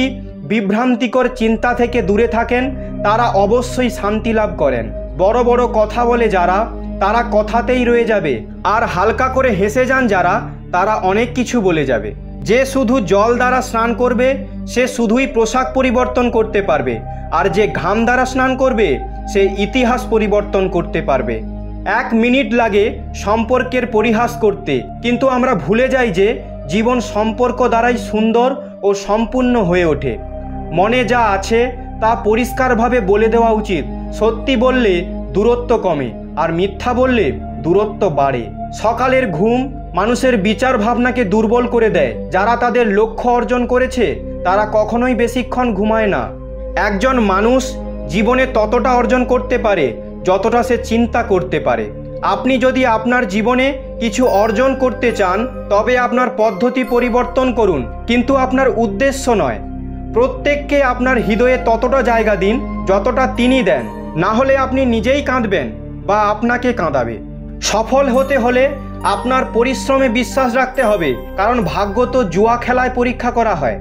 বিভ্রান্তিকর চিন্তা থেকে দূরে থাকেন তারা অবশ্যই শান্তি লাভ করেন। বড় বড় কথা বলে যারা, তারা কথাতেই রয়ে যাবে, আর হালকা করে হেসে যান যারা, তারা অনেক কিছু বলে যাবে। যে শুধু জল দ্বারা স্নান করবে সে শুধুই পোশাক পরিবর্তন করতে পারবে, আর যে ঘাম দ্বারা স্নান করবে সে ইতিহাস পরিবর্তন করতে পারবে। 1 মিনিট লাগে সম্পর্কের পরিহাস করতে, কিন্তু আমরা ভুলে যাই যে জীবন সম্পর্ক দ্বারাই সুন্দর ও ও সম্পূর্ণ হয়ে ওঠে। মনে যা আছে তা পরিষ্কারভাবে বলে দেওয়া উচিত। সত্যি বললে দূরত্ব কমে, আর মিথ্যা বললে দূরত্ব বাড়ে। সকালের ঘুম মানুষের বিচার ভাবনাকে দুর্বল করে দেয়। যারা তাদের লক্ষ্য অর্জন করেছে তারা কখনোই বেশিক্ষণ ঘুমায় না। একজন মানুষ জীবনে ততটা অর্জন করতে পারে যতটা সে চিন্তা করতে পারে। আপনি যদি আপনার জীবনে কিছু অর্জন করতে চান তবে আপনার পদ্ধতি পরিবর্তন করুন, কিন্তু আপনার উদ্দেশ্য নয়। প্রত্যেককে আপনার হৃদয়ে ততটা জায়গা দিন যতটা তিনি দেন, না হলে আপনি নিজেই কাঁদবেন বা আপনাকে কাঁদাবে। সফল হতে হলে আপনার পরিশ্রমে বিশ্বাস রাখতে হবে, কারণ ভাগ্য তো জুয়া খেলায় পরীক্ষা করা হয়।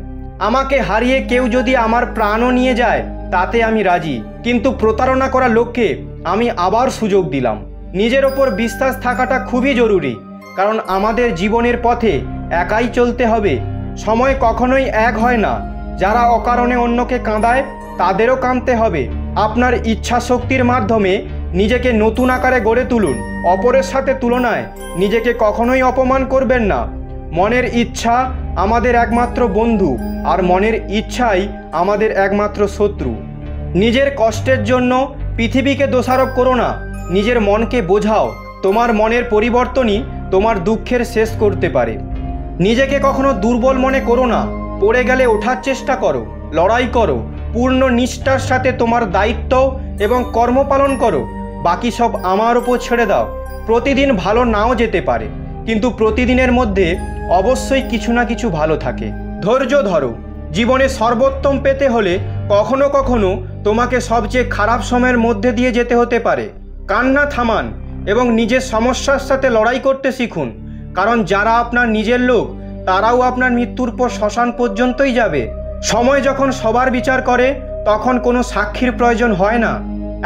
আমাকে হারিয়ে কেউ যদি আমার প্রাণও নিয়ে যায় তাতে আমি রাজি, কিন্তু প্রতারণা করা লোককে আমি আবার সুযোগ দিলাম। নিজের ওপর বিশ্বাস থাকাটা খুবই জরুরি, কারণ আমাদের জীবনের পথে একাই চলতে হবে। সময় কখনোই এক হয় না। যারা অকারণে অন্যকে কাঁদায় তাদেরও কাঁদতে হবে। আপনার ইচ্ছা শক্তির মাধ্যমে নিজেকে নতুন আকারে গড়ে তুলুন। অপরের সাথে তুলনায় নিজেকে কখনোই অপমান করবেন না। মনের ইচ্ছা আমাদের একমাত্র বন্ধু, আর মনের ইচ্ছাই আমাদের একমাত্র শত্রু। নিজের কষ্টের জন্য পৃথিবীকে দোষারোপ করো না, নিজের মনকে বোঝাও। তোমার মনের পরিবর্তনই তোমার দুঃখের শেষ করতে পারে। নিজেকে কখনো দুর্বল মনে করো না। পড়ে গেলে ওঠার চেষ্টা করো, লড়াই করো, পূর্ণ নিষ্ঠার সাথে তোমার দায়িত্ব এবং কর্ম পালন করো। বাকি সব আমার ওপর ছেড়ে দাও। প্রতিদিন ভালো নাও যেতে পারে, কিন্তু প্রতিদিনের মধ্যে অবশ্যই কিছু না কিছু ভালো থাকে। ধৈর্য ধরো। জীবনে সর্বোত্তম পেতে হলে কখনো কখনো তোমাকে সবচেয়ে খারাপ সময়ের মধ্যে দিয়ে যেতে হতে পারে। কান্না থামান এবং নিজের সমস্যার সাথে লড়াই করতে শিখুন, কারণ যারা আপনার নিজের লোক তারাও আপনার মৃত্যুর পর শ্মশান পর্যন্তই যাবে। সময় যখন সবার বিচার করে তখন কোনো সাক্ষীর প্রয়োজন হয় না।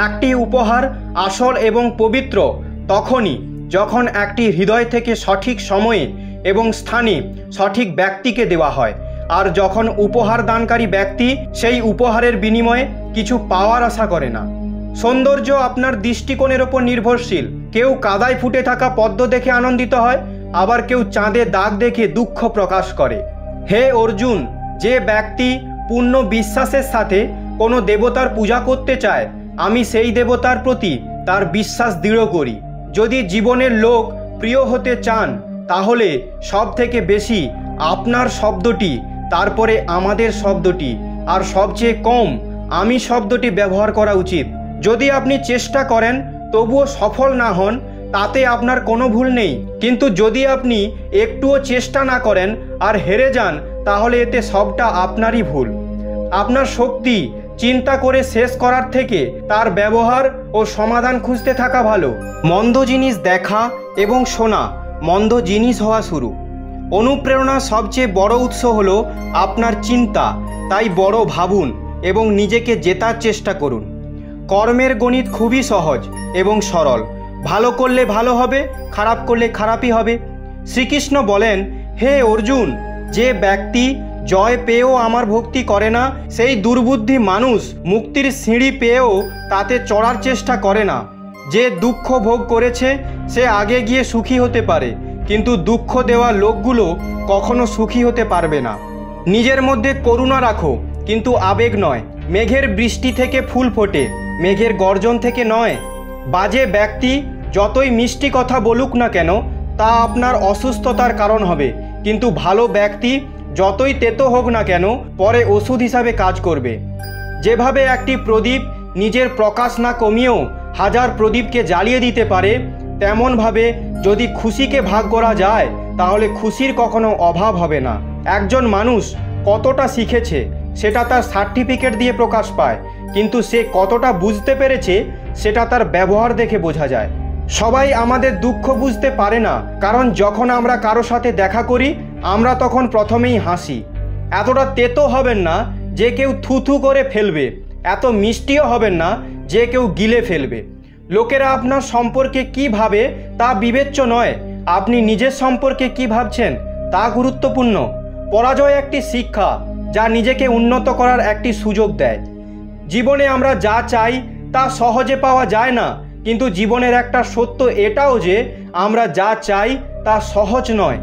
একটি উপহার আসল এবং পবিত্র তখনই যখন একটি হৃদয় থেকে সঠিক সময়ে এবং স্থানে সঠিক ব্যক্তিকে দেওয়া হয়, আর যখন উপহার দানকারী ব্যক্তি সেই উপহারের বিনিময়ে কিছু পাওয়ার আশা করে না। সৌন্দর্য আপনার দৃষ্টিকোণের ওপর নির্ভরশীল। কেউ কাদায় ফুটে থাকা পদ্ম দেখে আনন্দিত হয়, আবার কেউ চাঁদে দাগ দেখে দুঃখ প্রকাশ করে। হে অর্জুন, যে ব্যক্তি পূর্ণ বিশ্বাসের সাথে কোনো দেবতার পূজা করতে চায়, আমি সেই দেবতার প্রতি তার বিশ্বাস দৃঢ় করি। যদি জীবনের লোক প্রিয় হতে চান তাহলে সব থেকে বেশি আপনার শব্দটি, তারপরে আমাদের শব্দটি, আর সবচেয়ে কম আমি শব্দটি ব্যবহার করা উচিত। যদি আপনি চেষ্টা করেন তবুও সফল না হন তাতে আপনার কোনো ভুল নেই, কিন্তু যদি আপনি একটুও চেষ্টা না করেন আর হেরে যান তাহলে এতে সবটা আপনারই ভুল। আপনার শক্তি চিন্তা করে শেষ করার থেকে তার ব্যবহার ও সমাধান খুঁজতে থাকা ভালো। মন্দ জিনিস দেখা এবং শোনা মন্দ জিনিস হওয়া শুরু। অনুপ্রেরণার সবচেয়ে বড় উৎস হলো আপনার চিন্তা, তাই বড় ভাবুন এবং নিজেকে জেতার চেষ্টা করুন। কর্মের গণিত খুবই সহজ এবং সরল। ভালো করলে ভালো হবে, খারাপ করলে খারাপই হবে। শ্রীকৃষ্ণ বলেন, হে অর্জুন, যে ব্যক্তি জয় পেয়েও আমার ভক্তি করে না সেই দুর্বুদ্ধি মানুষ মুক্তির সিঁড়ি পেয়েও তাতে চড়ার চেষ্টা করে না। যে দুঃখ ভোগ করেছে সে আগে গিয়ে সুখী হতে পারে, কিন্তু দুঃখ দেওয়া লোকগুলো কখনো সুখী হতে পারবে না। নিজের মধ্যে করুণা রাখো, কিন্তু আবেগ নয়। মেঘের বৃষ্টি থেকে ফুল ফোটে, মেঘের গর্জন থেকে নয়। বাজে ব্যক্তি যতই মিষ্টি কথা বলুক না কেন তা আপনার অসুস্থতার কারণ হবে, কিন্তু ভালো ব্যক্তি যতই তেতো হোক না কেন পরে ওষুধ হিসাবে কাজ করবে। যেভাবে একটি প্রদীপ নিজের প্রকাশ না কমিয়েও হাজার প্রদীপকে জ্বালিয়ে দিতে পারে, তেমনভাবে যদি খুশিকে ভাগ করা যায় তাহলে খুশির কখনো অভাব হবে না। একজন মানুষ কতটা শিখেছে সেটা তার সার্টিফিকেট দিয়ে প্রকাশ পায়, কিন্তু সে কতটা বুঝতে পেরেছে সেটা তার ব্যবহার দেখে বোঝা যায়। সবাই আমাদের দুঃখ বুঝতে পারে না, কারণ যখন আমরা কারো সাথে দেখা করি আমরা তখন প্রথমেই হাসি। এতটা তেতো হবেন না যে কেউ থুথু করে ফেলবে, এত মিষ্টিও হবেন না যে কেউ গিলে ফেলবে। লোকেরা আপনার সম্পর্কে কি ভাবে তা বিবেচ্য নয়, আপনি নিজের সম্পর্কে কি ভাবছেন তা গুরুত্বপূর্ণ। পরাজয় একটি শিক্ষা যা নিজেকে উন্নত করার একটি সুযোগ দেয়। জীবনে আমরা যা চাই তা সহজে পাওয়া যায় না, কিন্তু জীবনের একটা সত্য এটাও যে আমরা যা চাই তা সহজ নয়।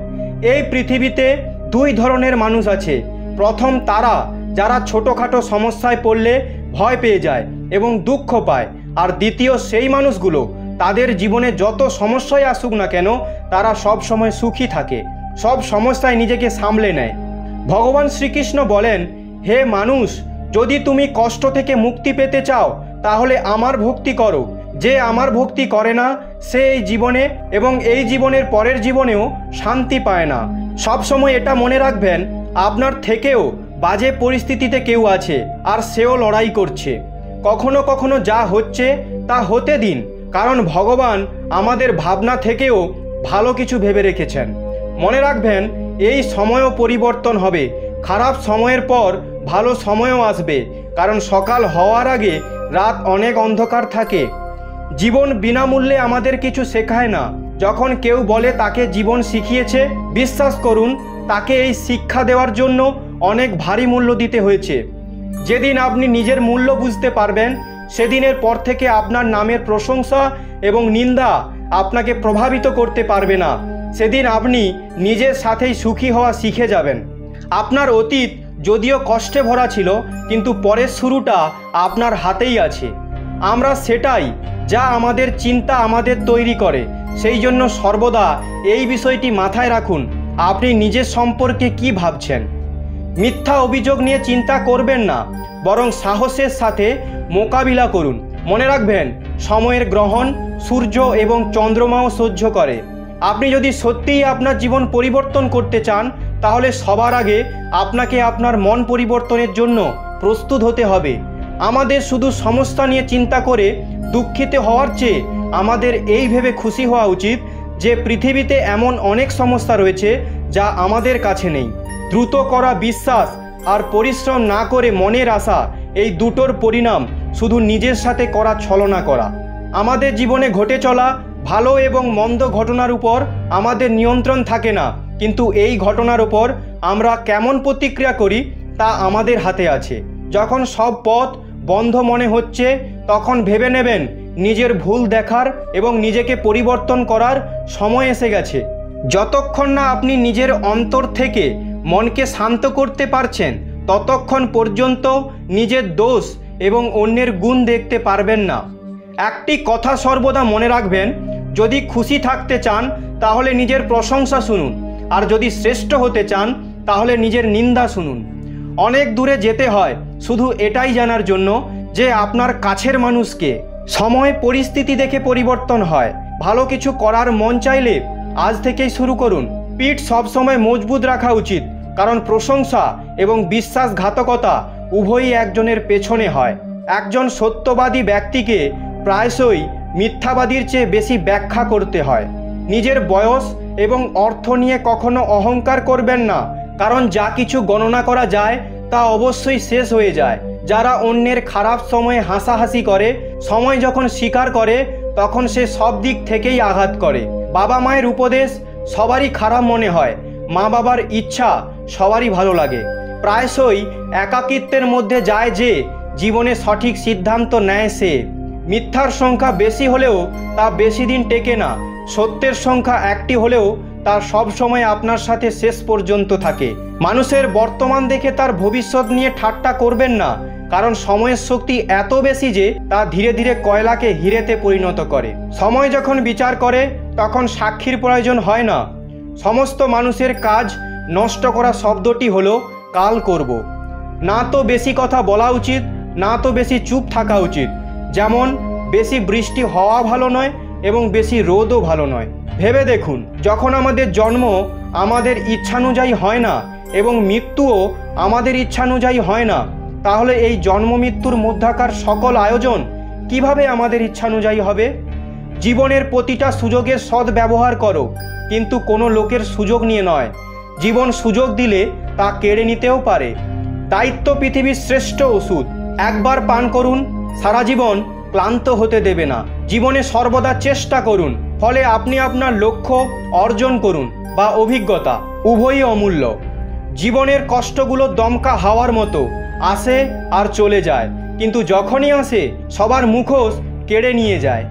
এই পৃথিবীতে দুই ধরনের মানুষ আছে, প্রথম তারা যারা ছোটোখাটো সমস্যায় পড়লে ভয় পেয়ে যায় এবং দুঃখ পায়, আর দ্বিতীয় সেই মানুষগুলো তাদের জীবনে যত সমস্যাই আসুক না কেন তারা সব সময় সুখী থাকে, সব সমস্যায় নিজেকে সামলে নেয়। ভগবান শ্রীকৃষ্ণ বলেন, হে মানুষ, যদি তুমি কষ্ট থেকে মুক্তি পেতে চাও তাহলে আমার ভক্তি করো। যে আমার ভক্তি করে না সে এই জীবনে এবং এই জীবনের পরের জীবনেও শান্তি পায় না। সবসময় এটা মনে রাখবেন, আপনার থেকেও বাজে পরিস্থিতিতে কেউ আছে আর সেও লড়াই করছে। কখনো কখনো যা হচ্ছে তা হতে দিন, কারণ ভগবান আমাদের ভাবনা থেকেও ভালো কিছু ভেবে রেখেছেন। মনে রাখবেন, এই সময়ও পরিবর্তন হবে, খারাপ সময়ের পর ভালো সময়ও আসবে, কারণ সকাল হওয়ার আগে রাত অনেক অন্ধকার থাকে। জীবন বিনামূল্যে আমাদের কিছু শেখায় না। যখন কেউ বলে তাকে জীবন শিখিয়েছে, বিশ্বাস করুন তাকে এই শিক্ষা দেওয়ার জন্য অনেক ভারী মূল্য দিতে হয়েছে। যেদিন আপনি নিজের মূল্য বুঝতে পারবেন, সেদিনের পর থেকে আপনার নামের প্রশংসা এবং নিন্দা আপনাকে প্রভাবিত করতে পারবে না। সেদিন আপনি নিজের সাথেই সুখী হওয়া শিখে যাবেন। আপনার অতীত যদিও কষ্টে ভরা ছিল, কিন্তু পরের শুরুটা আপনার হাতেই আছে। আমরা সেটাই যা আমাদের চিন্তা আমাদের তৈরি করে। সেই জন্য সর্বদা এই বিষয়টি মাথায় রাখুন, আপনি নিজের সম্পর্কে কি ভাবছেন। মিথ্যা অভিযোগ নিয়ে চিন্তা করবেন না, বরং সাহসের সাথে মোকাবিলা করুন। মনে রাখবেন, সময়ের গ্রহণ সূর্য এবং চন্দ্রমাও সহ্য করে। আপনি যদি সত্যিই আপনার জীবন পরিবর্তন করতে চান, তাহলে সবার আগে আপনাকে আপনার মন পরিবর্তনের জন্য প্রস্তুত হতে হবে। আমাদের শুধু সমস্যা নিয়ে চিন্তা করে দুঃখিত হওয়ার চেয়ে আমাদের এই ভেবে খুশি হওয়া উচিত যে পৃথিবীতে এমন অনেক সমস্যা রয়েছে যা আমাদের কাছে নেই। দ্রুত করা বিশ্বাস আর পরিশ্রম না করে মনের আশা, এই দুটোর পরিণাম শুধু নিজের সাথে করা ছলনা করা। আমাদের জীবনে ঘটে চলা ভালো এবং মন্দ ঘটনার উপর আমাদের নিয়ন্ত্রণ থাকে না, কিন্তু এই ঘটনার উপর আমরা কেমন প্রতিক্রিয়া করি তা আমাদের হাতে আছে। যখন সব পথ বন্ধ মনে হচ্ছে, তখন ভেবে নেবেন নিজের ভুল দেখার এবং নিজেকে পরিবর্তন করার সময় এসে গেছে। যতক্ষণ না আপনি নিজের অন্তর থেকে মনকে শান্ত করতে পারছেন, ততক্ষণ পর্যন্ত নিজের দোষ এবং অন্যের গুণ দেখতে পারবেন না। একটি কথা সর্বদা মনে রাখবেন, যদি খুশি থাকতে চান তাহলে নিজের প্রশংসা শুনুন, আর যদি শ্রেষ্ঠ হতে চান তাহলে নিজের নিন্দা শুনুন। অনেক দূরে যেতে হয় শুধু এটাই জানার জন্য যে আপনার কাছের মানুষকে। সময় পরিস্থিতি দেখে পরিবর্তন হয়। ভালো কিছু করার মন চাইলে আজ থেকেই শুরু করুন। পিঠ সবসময় মজবুত রাখা উচিত, কারণ প্রশংসা এবং বিশ্বাসঘাতকতা উভয়ই একজনের পেছনে হয়। একজন সত্যবাদী ব্যক্তিকে প্রায়শই মিথ্যাবাদীর চেয়ে বেশি ব্যাখ্যা করতে হয়। নিজের বয়স এবং অর্থ নিয়ে কখনো অহংকার করবেন না, কারণ যা কিছু গণনা করা যায় তা অবশ্যই শেষ হয়ে যায়। যারা অন্যের খারাপ সময়ে হাসাহাসি করে, সময় যখন স্বীকার করে তখন সে সব দিক থেকেই আঘাত করে। বাবা মায়ের উপদেশ সবারই খারাপ মনে হয়, মা বাবার ইচ্ছা সবারই ভালো লাগে। প্রায়শই একাকিত্বের মধ্যে যায় যে জীবনে সঠিক সিদ্ধান্ত নেয় সে। মিথ্যার সংখ্যা বেশি হলেও তা বেশি দিন টেকে না। সত্যের সংখ্যা একটি হলেও তা সব সময় আপনার সাথে শেষ পর্যন্ত থাকে। মানুষের বর্তমান দেখে তার ভবিষ্যৎ নিয়ে ঠাট্টা করবেন না, কারণ সময়ের শক্তি এত বেশি যে তা ধীরে ধীরে কয়লাকে হিরেতে পরিণত করে। সময় যখন বিচার করে তখন সাক্ষীর প্রয়োজন হয় না। সমস্ত মানুষের কাজ নষ্ট করা শব্দটি হলো কাল করব। না তো বেশি কথা বলা উচিত, না তো বেশি চুপ থাকা উচিত। যেমন বেশি বৃষ্টি হওয়া ভালো নয় এবং বেশি রোদও ভালো নয়। ভেবে দেখুন, যখন আমাদের জন্ম আমাদের ইচ্ছানুযায়ী হয় না এবং মৃত্যুও আমাদের ইচ্ছানুযায়ী হয় না, তাহলে এই জন্ম মৃত্যুর মধ্যাকার সকল আয়োজন কিভাবে আমাদের ইচ্ছানুযায়ী হবে? জীবনের প্রতিটা সুযোগের সদ্ব্যবহার করো, কিন্তু কোনো লোকের সুযোগ নিয়ে নয়। জীবন সুযোগ দিলে তা কেড়ে নিতেও পারে। দায়িত্ব পৃথিবীর শ্রেষ্ঠ ওষুধ। একবার পান করুন, সারা জীবন ক্লান্ত হতে দেবে না। জীবনে সর্বদা চেষ্টা করুন, ফলে আপনি আপনার লক্ষ্য অর্জন করুন বা অভিজ্ঞতা, উভয়ই অমূল্য। জীবনের কষ্টগুলো দমকা হাওয়ার মতো আসে আর চলে যায়, কিন্তু যখনই আসে সবার মুখোশ কেড়ে নিয়ে যায়।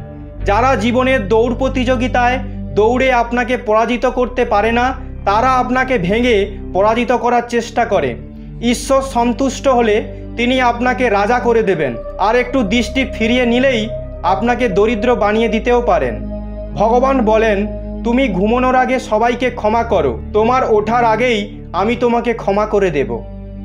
যারা জীবনের দৌড় প্রতিযোগিতায় দৌড়ে আপনাকে পরাজিত করতে পারে না, তারা আপনাকে ভেঙে পরাজিত করার চেষ্টা করে। ঈশ্বর সন্তুষ্ট হলে তিনি আপনাকে রাজা করে দেবেন, আর একটু দৃষ্টি ফিরিয়ে নিলেই আপনাকে দরিদ্র বানিয়ে দিতেও পারেন। ভগবান বলেন, তুমি ঘুমানোর আগে সবাইকে ক্ষমা করো, তোমার ওঠার আগেই আমি তোমাকে ক্ষমা করে দেব।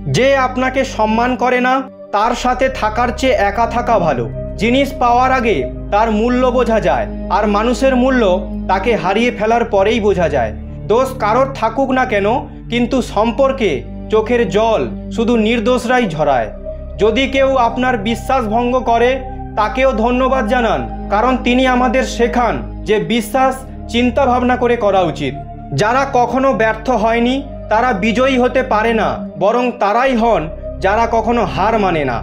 যে আপনাকে সম্মান করে না তার সাথে থাকার চেয়ে একা থাকা ভালো। জিনিস পাওয়ার আগে তার মূল্য বোঝা যায়, আর মানুষের মূল্য তাকে হারিয়ে ফেলার পরেই বোঝা যায়। দোষ কারোর থাকুক না কেন, কিন্তু সম্পর্কে চোখের জল শুধু নির্দোষরাই ঝরায়। যদি কেউ আপনার বিশ্বাস ভঙ্গ করে তাকেও ধন্যবাদ জানান, কারণ তিনি আমাদের শেখান যে বিশ্বাস চিন্তা ভাবনা করে করা উচিত। যারা কখনো ব্যর্থ হয়নি তারা বিজয়ী হতে পারে না, বরং তারাই হন যারা কখনো হার মানে না।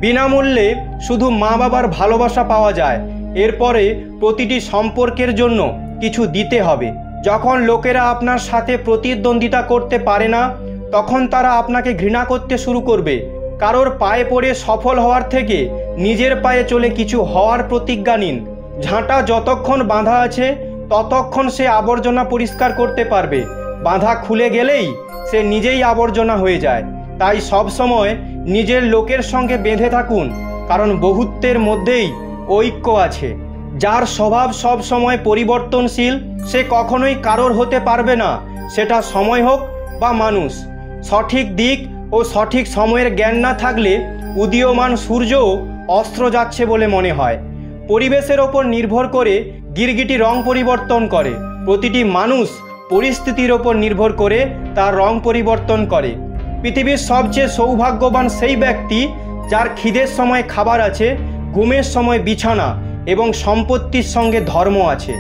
বিনামূল্যে শুধু মা বাবার ভালোবাসা পাওয়া যায়, এরপরে প্রতিটি সম্পর্কের জন্য কিছু দিতে হবে। যখন লোকেরা আপনার সাথে প্রতিদ্বন্দ্বিতা করতে পারে না তখন তারা আপনাকে ঘৃণা করতে শুরু করবে। কারোর পায়ে পড়ে সফল হওয়ার থেকে নিজের পায়ে চলে কিছু হওয়ার প্রতিজ্ঞা নিন। ঝাঁটা যতক্ষণ বাঁধা আছে ততক্ষণ সে আবর্জনা পরিষ্কার করতে পারবে, বাঁধা খুলে গেলেই সে নিজেই আবর্জনা হয়ে যায়। তাই সব সময় নিজের লোকের সঙ্গে বেঁধে থাকুন, কারণ বহুত্বের মধ্যেই ঐক্য আছে। যার স্বভাব সব সময় পরিবর্তনশীল সে কখনোই কারোর হতে পারবে না, সেটা সময় হোক বা মানুষ। সঠিক দিক ও সঠিক সময়ের জ্ঞান না থাকলে উদীয়মান সূর্যও অস্ত্র যাচ্ছে বলে মনে হয়। পরিবেশের ওপর নির্ভর করে গিরগিটি রং পরিবর্তন করে। প্রতিটি মানুষ পরিস্থিতির ওপর নির্ভর করে তার রং পরিবর্তন করে। পৃথিবীর সবচেয়ে সৌভাগ্যবান সেই ব্যক্তি যার খিদের সময় খাবার আছে, ঘুমের সময় বিছানা এবং সম্পত্তির সঙ্গে ধর্ম আছে।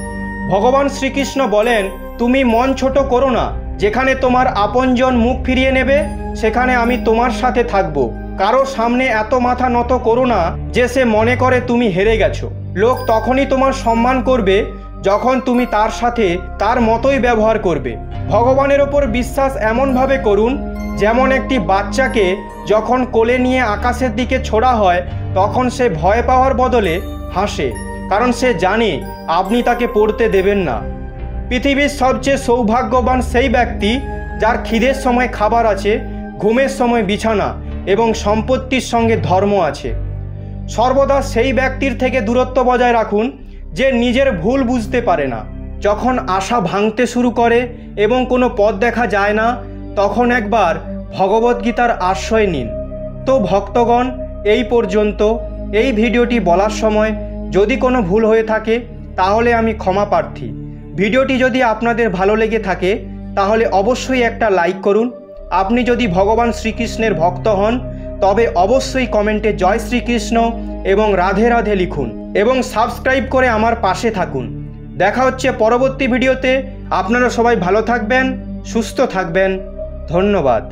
ভগবান শ্রীকৃষ্ণ বলেন, তুমি মন ছোট করো না, যেখানে তোমার আপনজন মুখ ফিরিয়ে নেবে সেখানে আমি তোমার সাথে থাকব। কারো সামনে এত মাথা নত করো না যে সে মনে করে তুমি হেরে গেছো। লোক তখনই তোমার সম্মান করবে যখন তুমি তার সাথে তার মতোই ব্যবহার করবে। ভগবানের ওপর বিশ্বাস এমনভাবে করুন যেমন একটি বাচ্চাকে যখন কোলে নিয়ে আকাশের দিকে ছোড়া হয় তখন সে ভয় পাওয়ার বদলে হাসে, কারণ সে জানে আপনি তাকে পড়তে দেবেন না। পৃথিবীর সবচেয়ে সৌভাগ্যবান সেই ব্যক্তি যার খিদের সময় খাবার আছে, ঘুমের সময় বিছানা এবং সম্পত্তির সঙ্গে ধর্ম আছে। সর্বদা সেই ব্যক্তির থেকে দূরত্ব বজায় রাখুন যে নিজের ভুল বুঝতে পারে না। যখন আশা ভাঙতে শুরু করে এবং কোনো পথ দেখা যায় না তখন একবার ভগবদ্গীতার আশ্রয় নিন। তো ভক্তগণ, এই পর্যন্ত। এই ভিডিওটি বলার সময় যদি কোনো ভুল হয়ে থাকে তাহলে আমি ক্ষমা প্রার্থী। ভিডিওটি যদি আপনাদের ভালো লেগে থাকে তাহলে অবশ্যই একটা লাইক করুন। আপনি যদি ভগবান শ্রীকৃষ্ণের ভক্ত হন তবে অবশ্যই কমেন্টে জয় শ্রীকৃষ্ণ এবং রাধে রাধে লিখুন এবং সাবস্ক্রাইব করে আমার পাশে থাকুন। দেখা হচ্ছে পরবর্তী ভিডিওতে। আপনারা সবাই ভালো থাকবেন, সুস্থ থাকবেন। ধন্যবাদ।